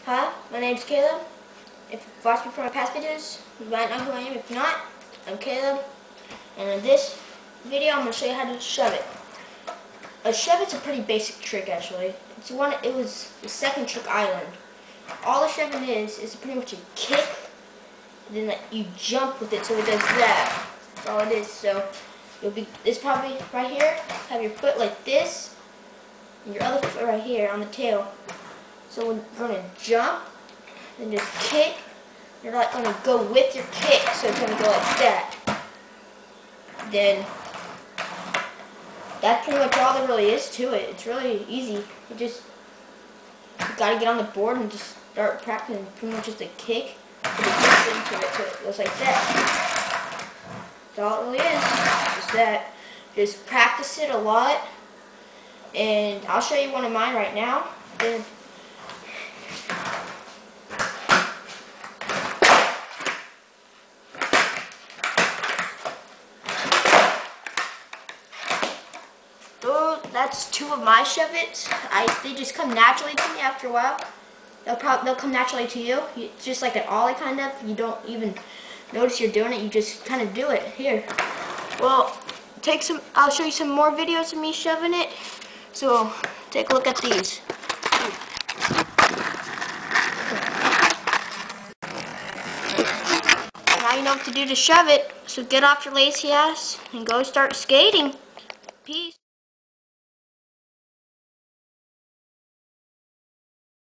Hi, my name's Caleb. If you've watched me from my past videos, you might know who I am. If not, I'm Caleb. And in this video, I'm going to show you how to shove it. A shove it's a pretty basic trick, actually. It was the second trick I learned. All a shoving is pretty much a kick, and then you jump with it so it does that. That's all it is. So it's probably right here. Have your foot like this, and your other foot right here on the tail. So when you're going to jump, then just kick, you're not going to go with your kick, so it's going to go like that. Then, that's pretty much all there really is to it. It's really easy. You got to get on the board and just start practicing pretty much just a kick with a distance into it, so it goes like that. That's all it really is, just that. Just practice it a lot, and I'll show you one of mine right now. That's two of my shove-its. They just come naturally to me after a while. They'll come naturally to you. It's just like an ollie kind of. You don't even notice you're doing it. You just kind of do it. Here. Well, I'll show you some more videos of me shoving it. So take a look at these. Now you know what to do to shove it. So get off your lazy ass and go start skating. Peace.